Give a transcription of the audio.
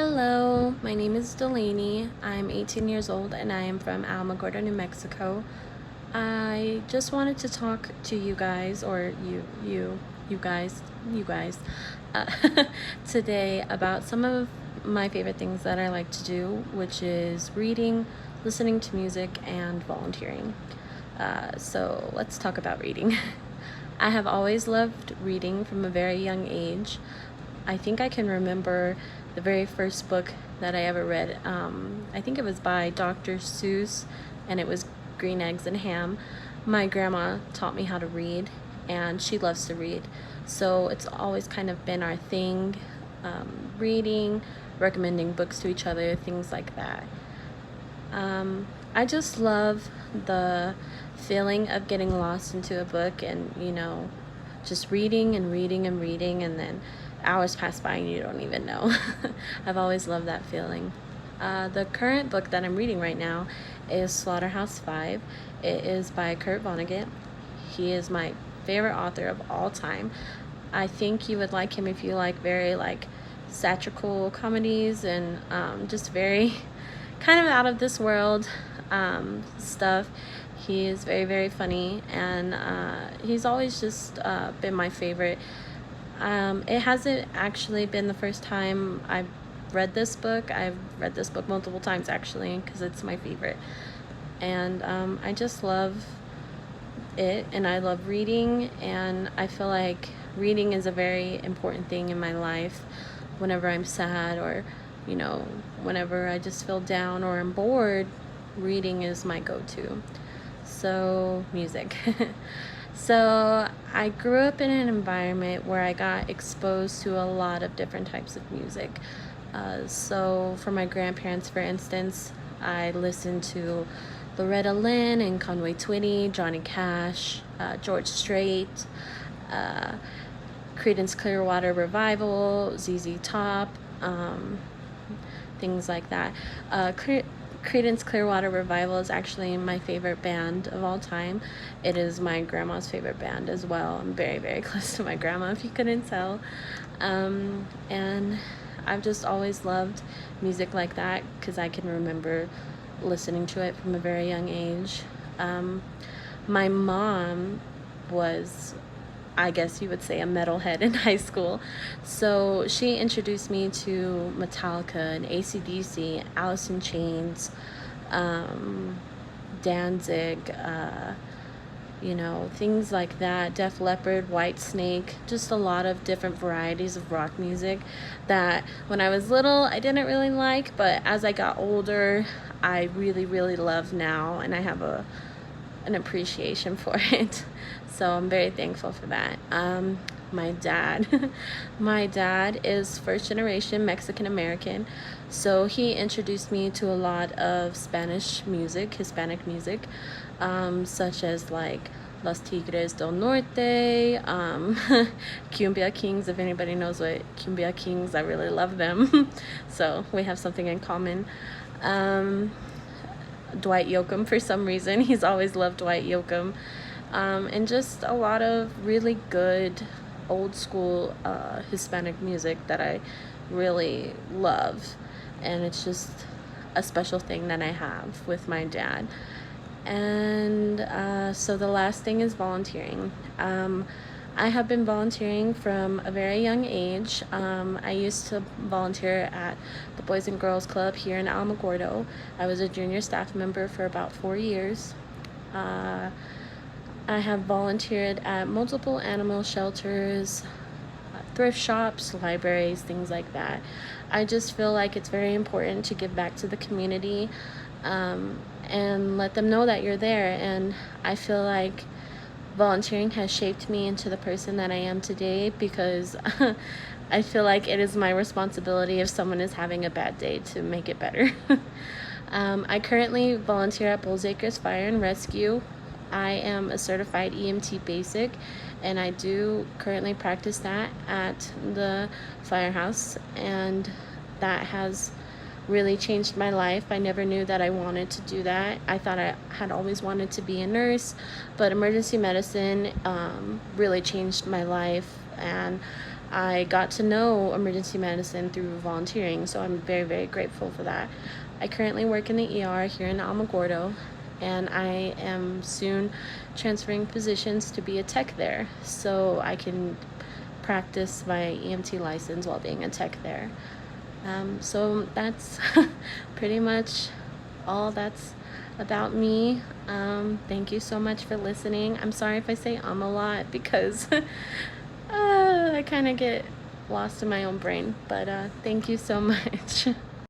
Hello, my name is Delaney. I'm 18 years old and I am from Alamogordo, New Mexico. I just wanted to talk to you guys, or you guys, uh, today about some of my favorite things that I like to do, which is reading, listening to music, and volunteering. So let's talk about reading. I have always loved reading from a very young age. I think I can remember the very first book that I ever read. I think it was by Dr. Seuss, and it was Green Eggs and Ham. My grandma taught me how to read, and she loves to read. So it's always kind of been our thing, reading, recommending books to each other, things like that. I just love the feeling of getting lost into a book and, just reading and reading and reading, and then hours pass by and you don't even know. I've always loved that feeling. The current book that I'm reading right now is Slaughterhouse-Five. It is by Kurt Vonnegut. He is my favorite author of all time. I think you would like him if you like very satirical comedies and just very kind of out of this world stuff. He is very, very funny, and he's always just been my favorite. It hasn't actually been the first time I've read this book. I've read this book multiple times actually because it's my favorite. And I just love it, and I love reading, and I feel like reading is a very important thing in my life. Whenever I'm sad, or whenever I just feel down or I'm bored, reading is my go-to. So music. So I grew up in an environment where I got exposed to a lot of different types of music. So for my grandparents, for instance, I listened to Loretta Lynn and Conway Twitty, Johnny Cash, George Strait, Creedence Clearwater Revival, ZZ Top, things like that. Creedence Clearwater Revival is actually my favorite band of all time. It is my grandma's favorite band as well. I'm very, very close to my grandma, if you couldn't tell. And I've just always loved music like that because I can remember listening to it from a very young age. My mom was, I guess you would say, a metalhead in high school. So she introduced me to Metallica and AC/DC, Alice in Chains, Danzig, things like that, Def Leppard, Whitesnake, just a lot of different varieties of rock music that when I was little I didn't really like, but as I got older I really, really love now, and I have an appreciation for it. So I'm very thankful for that. My dad my dad is first generation Mexican American, so he introduced me to a lot of Spanish music, Hispanic music, such as Los Tigres del Norte, Cumbia Kings. If anybody knows what Cumbia Kings, I really love them. So we have something in common. Dwight Yoakam, for some reason. He's always loved Dwight Yoakam. And just a lot of really good old school Hispanic music that I really love. And it's just a special thing that I have with my dad. And so the last thing is volunteering. I have been volunteering from a very young age. I used to volunteer at the Boys and Girls Club here in Alamogordo. I was a junior staff member for about 4 years. I have volunteered at multiple animal shelters, thrift shops, libraries, things like that. I just feel like it's very important to give back to the community, and let them know that you're there. And I feel like volunteering has shaped me into the person that I am today, because I feel like it is my responsibility if someone is having a bad day to make it better. I currently volunteer at Bulls Acres Fire and Rescue. I am a certified EMT basic, and I do currently practice that at the firehouse, and that has really changed my life. I never knew that I wanted to do that. I thought I had always wanted to be a nurse, but emergency medicine really changed my life, and I got to know emergency medicine through volunteering, so I'm very, very grateful for that. I currently work in the ER here in Alamogordo, and I am soon transferring positions to be a tech there, so I can practice my EMT license while being a tech there. So that's pretty much all that's about me. Thank you so much for listening. I'm sorry if I say a lot because I kind of get lost in my own brain, but thank you so much.